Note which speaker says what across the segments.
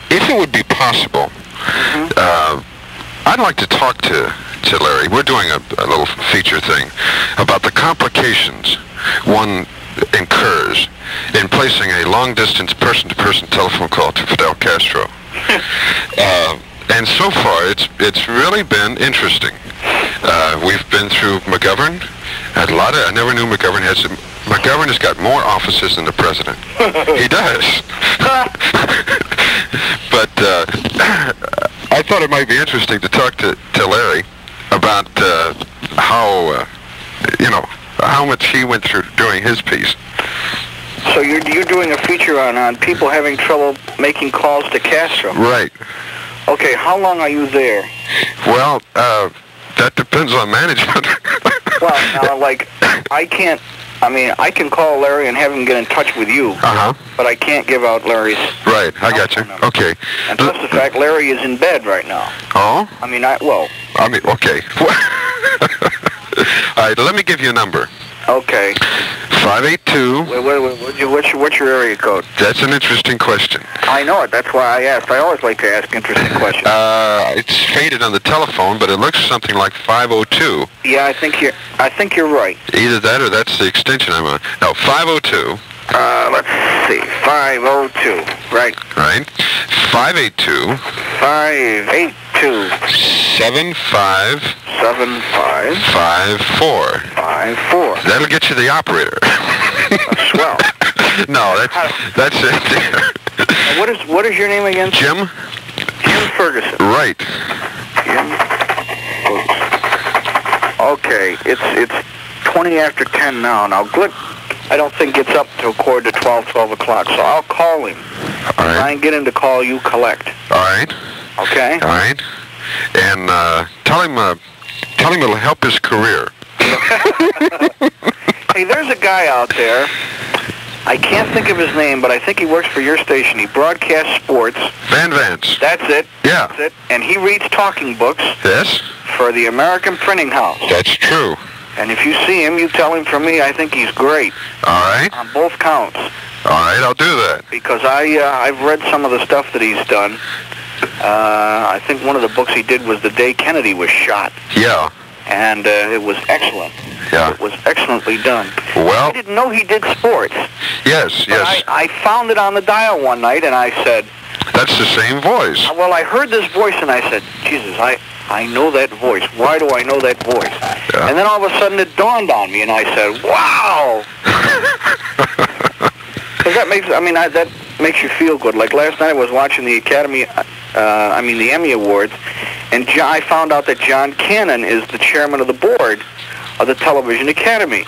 Speaker 1: if it would be possible, I'd like to talk to Larry. We're doing a little feature thing about the complications one incurs in placing a long-distance person-to-person telephone call to Fidel Castro. And so far, it's really been interesting. We've been through McGovern. I never knew McGovern has. McGovern has got more offices than the president. He does. But I thought it might be interesting to talk to Larry about how much he went through during his piece.
Speaker 2: So you're doing a feature on people having trouble making calls to Castro.
Speaker 1: Right.
Speaker 2: Okay, how long are you there?
Speaker 1: Well, that depends on management.
Speaker 2: Well, now, like, I can call Larry and have him get in touch with you. But I can't give out Larry's.
Speaker 1: Right, I got you.
Speaker 2: Number.
Speaker 1: Okay.
Speaker 2: And plus the fact Larry is in bed right now.
Speaker 1: Oh?
Speaker 2: Okay.
Speaker 1: All right, let me give you a number.
Speaker 2: Okay.
Speaker 1: 582.
Speaker 2: What's your area code?
Speaker 1: That's an interesting question.
Speaker 2: I know it. That's why I asked. I always like to ask interesting questions.
Speaker 1: It's faded on the telephone, but it looks something like 502.
Speaker 2: Yeah, I think you're right.
Speaker 1: Either that or that's the extension I'm on. No, 502.
Speaker 2: Let's see. 502. Right.
Speaker 1: Right. 582.
Speaker 2: 582.
Speaker 1: 75. 54.
Speaker 2: 54.
Speaker 1: That'll get you the operator.
Speaker 2: Swell.
Speaker 1: No, that's it.
Speaker 2: What is your name again?
Speaker 1: Jim.
Speaker 2: Jim Ferguson.
Speaker 1: Right.
Speaker 2: Jim Ferguson. Okay, it's 20 after 10 now. Now, Glick, I don't think gets up till quarter to 12 o'clock, so I'll call him.
Speaker 1: All right.
Speaker 2: Try and get him to call you collect.
Speaker 1: All right.
Speaker 2: Okay?
Speaker 1: All right. And tell him it'll help his career.
Speaker 2: Hey, there's a guy out there. I can't think of his name, but I think he works for your station. He broadcasts sports.
Speaker 1: Van Vance.
Speaker 2: That's it.
Speaker 1: Yeah.
Speaker 2: That's it. And he reads talking books.
Speaker 1: Yes.
Speaker 2: For the American Printing House.
Speaker 1: That's true.
Speaker 2: And if you see him, you tell him from me, I think he's great.
Speaker 1: All right.
Speaker 2: On both counts.
Speaker 1: All right, I'll do that.
Speaker 2: Because I've read some of the stuff that he's done. I think one of the books he did was The Day Kennedy Was Shot.
Speaker 1: Yeah.
Speaker 2: And it was excellent.
Speaker 1: Yeah.
Speaker 2: It was excellently done.
Speaker 1: Well,
Speaker 2: I didn't know he did sports.
Speaker 1: Yes,
Speaker 2: but
Speaker 1: yes.
Speaker 2: I found it on the dial one night, and I said...
Speaker 1: That's the same voice.
Speaker 2: Well, I heard this voice, and I said, Jesus, I know that voice. Why do I know that voice? Yeah. And then all of a sudden it dawned on me, and I said, wow! Because that makes you feel good. Like last night I was watching the the Emmy Awards, and I found out that John Cannon is the chairman of the board of the Television Academy.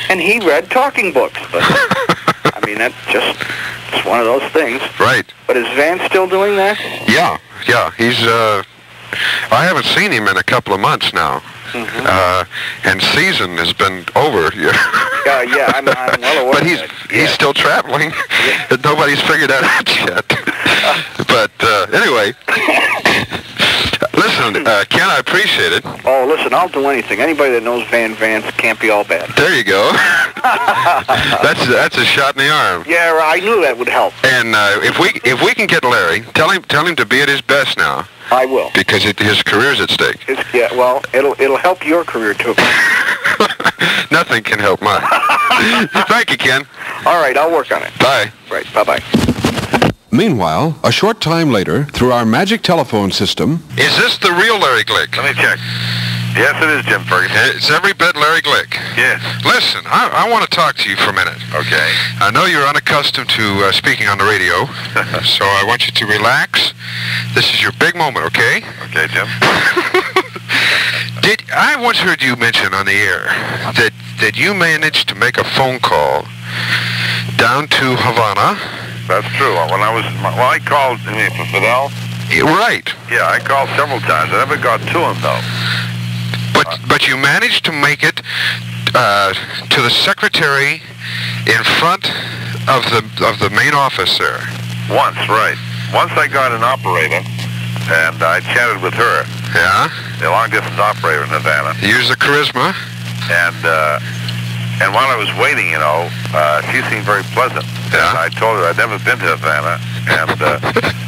Speaker 2: And he read talking books. But, it's one of those things.
Speaker 1: Right.
Speaker 2: But is Van still doing that?
Speaker 1: Yeah. He's, I haven't seen him in a couple of months now. And season has been over.
Speaker 2: Yeah, I'm well aware.
Speaker 1: But he's still traveling. Yeah. Nobody's figured that out yet. But anyway, listen, Ken, I appreciate it.
Speaker 2: Oh, listen, I'll do anything. Anybody that knows Van Vance can't be all bad.
Speaker 1: There you go. That's a shot in the arm.
Speaker 2: Yeah, I knew that would help.
Speaker 1: And if we can get Larry, tell him to be at his best now.
Speaker 2: I will.
Speaker 1: Because his career's at stake.
Speaker 2: Well, it'll help your career too.
Speaker 1: Nothing can help mine. Thank you, Ken.
Speaker 2: All right, I'll work on it.
Speaker 1: Bye.
Speaker 2: Right, bye-bye.
Speaker 3: Meanwhile, a short time later, through our magic telephone system...
Speaker 1: Is this the real Larry Glick?
Speaker 4: Let me check. Yes, it is, Jim Ferguson.
Speaker 1: It's every bit Larry Glick.
Speaker 4: Yes.
Speaker 1: Listen, I want to talk to you for a minute.
Speaker 4: Okay.
Speaker 1: I know you're unaccustomed to speaking on the radio, so I want you to relax. This is your big moment, okay?
Speaker 4: Okay, Jim.
Speaker 1: I once heard you mention on the air that you managed to make a phone call down to Havana.
Speaker 4: That's true. I called for Fidel.
Speaker 1: Right.
Speaker 4: Yeah, I called several times. I never got to him, though.
Speaker 1: But you managed to make it to the secretary in front of the main office there.
Speaker 4: Once, right. Once I got an operator, and I chatted with her.
Speaker 1: Yeah?
Speaker 4: The long-distance operator in Havana.
Speaker 1: You used the charisma.
Speaker 4: And while I was waiting, she seemed very pleasant.
Speaker 1: Yeah.
Speaker 4: And I told her I'd never been to Havana, And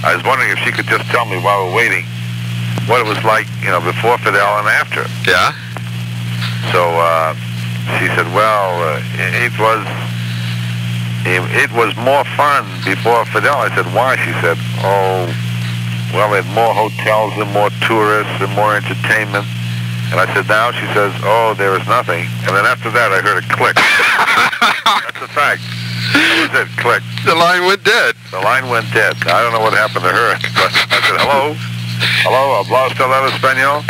Speaker 4: I was wondering if she could just tell me while we're waiting what it was like, before Fidel and after.
Speaker 1: Yeah?
Speaker 4: So she said, well, it was more fun before Fidel. I said, why? She said, oh, well, they had more hotels and more tourists and more entertainment. And I said, now? She says, oh, there is nothing. And then after that, I heard a click. That's a fact. That was it, click.
Speaker 1: The line went dead.
Speaker 4: The line went dead. I don't know what happened to her, but I said, hello? Hello, habla usted español?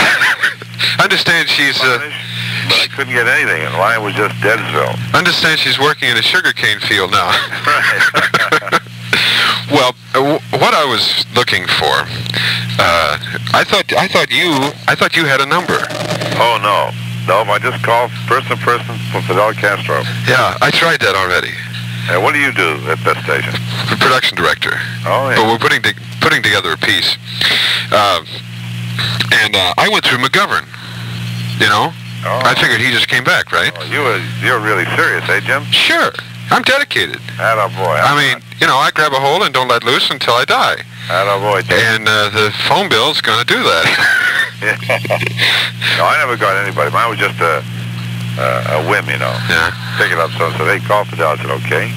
Speaker 1: Understand she's...
Speaker 4: But I couldn't get anything, and the line was just Deadsville.
Speaker 1: Understand she's working in a sugarcane field now.
Speaker 4: Right.
Speaker 1: Well, what I was looking for, I thought you had a number.
Speaker 4: Oh, no. No, I just called person for Fidel Castro.
Speaker 1: Yeah, I tried that already.
Speaker 4: What do you do at that station?
Speaker 1: Production director.
Speaker 4: Oh, yeah.
Speaker 1: But we're putting together a piece. And I went through McGovern,
Speaker 4: Oh.
Speaker 1: I figured he just came back, right?
Speaker 4: Oh, you're really serious, eh, Jim?
Speaker 1: Sure. I'm dedicated.
Speaker 4: Attaboy.
Speaker 1: I mean, I grab a hold and don't let loose until I die.
Speaker 4: Attaboy, Jim.
Speaker 1: And the phone bill's going to do that.
Speaker 4: No, I never got anybody. Mine was just a whim,
Speaker 1: Yeah.
Speaker 4: Pick it up, so they called Fidel. I said, okay.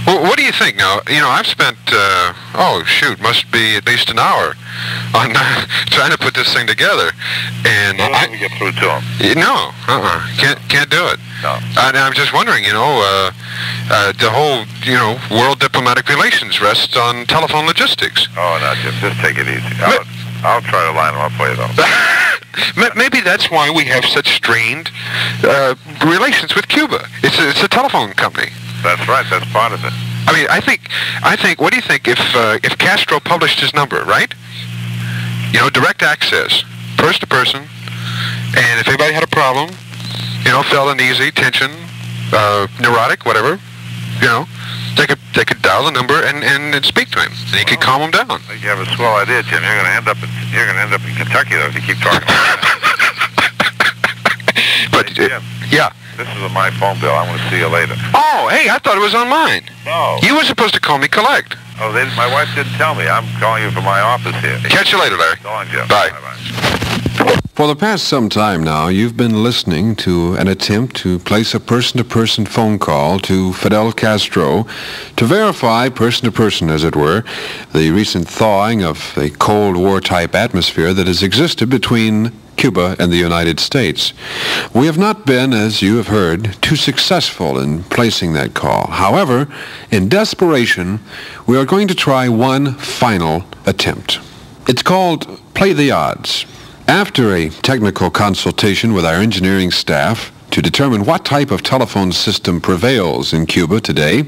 Speaker 1: Well, what do you think now? I've spent, must be at least an hour on trying to put this thing together. And
Speaker 4: You'll never get through to him.
Speaker 1: No, can't do it.
Speaker 4: No.
Speaker 1: And I'm just wondering, the whole, world diplomatic relations rests on telephone logistics.
Speaker 4: Oh, no, Jim, just take it easy. I'll try to line them up for you, though.
Speaker 1: Maybe that's why we have such strained relations with Cuba. It's a telephone company.
Speaker 4: That's right. That's part of it.
Speaker 1: I mean, I think. What do you think if Castro published his number, right? Direct access, person to person, and if anybody had a problem, felt uneasy, tension, neurotic, whatever, they could dial the number and speak to him, and he could calm them down.
Speaker 4: I think you have a swell idea, Jim. You're going to end up in Kentucky though if you keep talking.
Speaker 1: But
Speaker 4: hey, Jim,
Speaker 1: yeah.
Speaker 4: This is my phone bill. I'm going to see you later.
Speaker 1: Oh, hey, I thought it was on mine.
Speaker 4: No.
Speaker 1: You were supposed to call me collect.
Speaker 4: Oh, my wife didn't tell me. I'm calling you from my office here.
Speaker 1: Catch you later, Larry.
Speaker 4: So long, Jim.
Speaker 1: Bye.
Speaker 4: Bye-bye.
Speaker 3: For the past some time now, you've been listening to an attempt to place a person-to-person phone call to Fidel Castro to verify person-to-person, as it were, the recent thawing of the Cold War-type atmosphere that has existed between Cuba and the United States. We have not been, as you have heard, too successful in placing that call. However, in desperation, we are going to try one final attempt. It's called Play the Odds. After a technical consultation with our engineering staff to determine what type of telephone system prevails in Cuba today,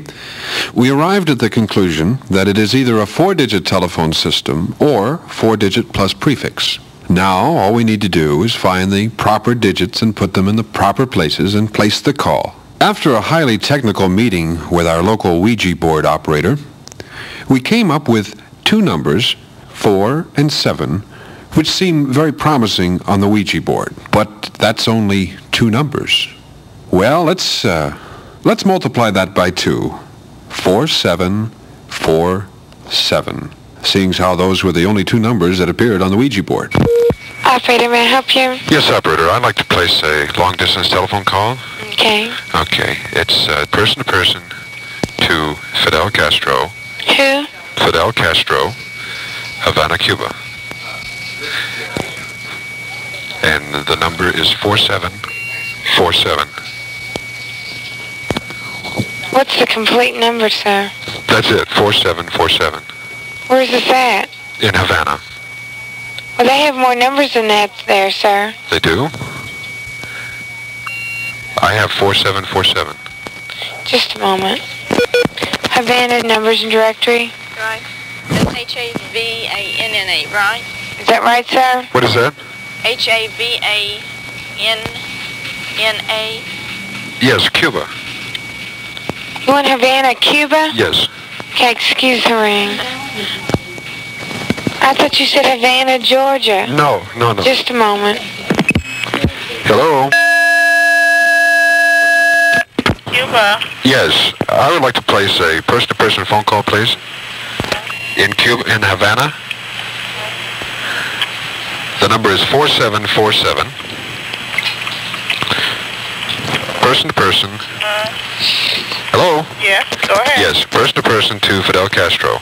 Speaker 3: we arrived at the conclusion that it is either a 4-digit telephone system or 4-digit plus prefix. Now, all we need to do is find the proper digits and put them in the proper places and place the call. After a highly technical meeting with our local Ouija board operator, we came up with two numbers, 4 and 7, which seem very promising on the Ouija board. But that's only two numbers. Well, let's multiply that by 2. 4747. Seeing as how those were the only two numbers that appeared on the Ouija board.
Speaker 5: Operator, may I help you?
Speaker 1: Yes, operator. I'd like to place a long-distance telephone call.
Speaker 5: Okay.
Speaker 1: Okay. It's person-to-person to Fidel Castro.
Speaker 5: Who?
Speaker 1: Fidel Castro, Havana, Cuba. And the number is 4747.
Speaker 5: What's the complete number, sir?
Speaker 1: That's it, 4747.
Speaker 5: Where's this at?
Speaker 1: In Havana.
Speaker 5: Well, they have more numbers than that there, sir.
Speaker 1: They do? I have 4747.
Speaker 5: Just a moment. Havana numbers and directory.
Speaker 6: Right. That's Havana, right?
Speaker 5: Is that right, sir?
Speaker 1: What is that?
Speaker 6: Havana.
Speaker 1: Yes, Cuba.
Speaker 5: You want Havana, Cuba?
Speaker 1: Yes.
Speaker 5: Okay, excuse the ring. I thought you said Havana, Georgia.
Speaker 1: No.
Speaker 5: Just a moment.
Speaker 1: Hello?
Speaker 6: Cuba.
Speaker 1: Yes, I would like to place a person-to-person phone call, please. in Cuba, in Havana. The number is 4747. Person to person. Hello?
Speaker 6: Yes, go ahead.
Speaker 1: Yes, person to person to Fidel Castro.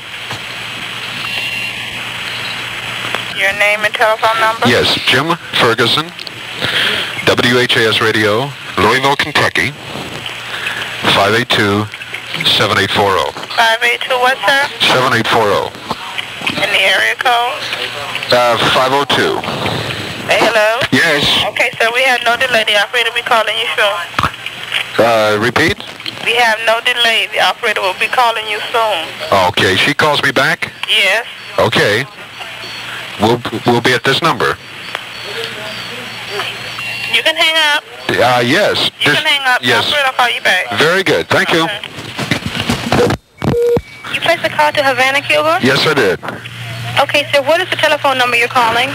Speaker 6: Your name and telephone number?
Speaker 1: Yes, Jim Ferguson, WHAS Radio, Louisville, Kentucky, 582-7840.
Speaker 6: 582 what, sir?
Speaker 1: 7840.
Speaker 6: And the area code?
Speaker 1: 502.
Speaker 6: Hey, hello?
Speaker 1: Yes.
Speaker 6: Okay, sir, we have no delay. The operator will be calling you soon.
Speaker 1: Repeat?
Speaker 6: We have no delay. The operator will be calling you soon.
Speaker 1: Okay, she calls me back?
Speaker 6: Yes.
Speaker 1: Okay. We'll be at this number.
Speaker 6: You can hang up.
Speaker 1: Yes.
Speaker 6: You can hang up.
Speaker 1: Yes.
Speaker 6: The operator will call you back.
Speaker 1: Very good. Thank you.
Speaker 5: You placed a call to Havana, Cuba?
Speaker 1: Yes, I did.
Speaker 5: Okay, sir, what is the telephone number you're calling?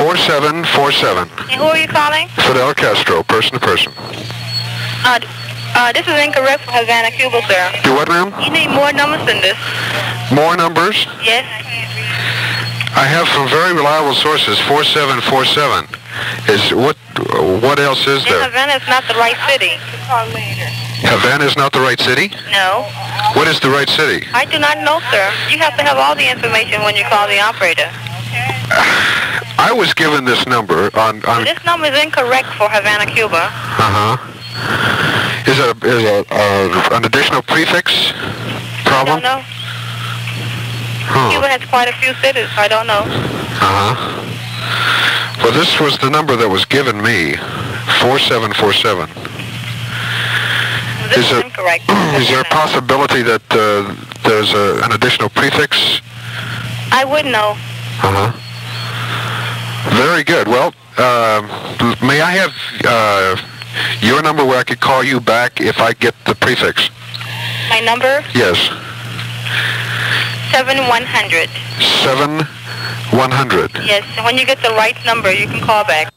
Speaker 1: 4747.
Speaker 5: And who are you calling?
Speaker 1: Fidel Castro, person to person.
Speaker 5: This is incorrect for Havana, Cuba, sir.
Speaker 1: Do what, ma'am?
Speaker 5: You need more numbers than this.
Speaker 1: More numbers?
Speaker 5: Yes.
Speaker 1: I have from very reliable sources, 4747. What else is
Speaker 5: And
Speaker 1: there?
Speaker 5: Havana is not the right city.
Speaker 1: Havana is not the right city?
Speaker 5: No.
Speaker 1: What is the right city?
Speaker 5: I do not know, sir. You have to have all the information when you call the operator.
Speaker 1: I was given this number on
Speaker 5: This number is incorrect for Havana, Cuba.
Speaker 1: Is it an additional prefix problem?
Speaker 5: I don't know. Cuba has quite a few cities. I don't know.
Speaker 1: Well, this was the number that was given me, 4747.
Speaker 5: This is incorrect.
Speaker 1: Is there a possibility that there's an additional prefix?
Speaker 5: I would know.
Speaker 1: Very good. Well, may I have your number where I could call you back if I get the prefix?
Speaker 5: My number?
Speaker 1: Yes.
Speaker 5: 7100.
Speaker 1: 7100.
Speaker 5: Yes, and when you get the right number, you can call back.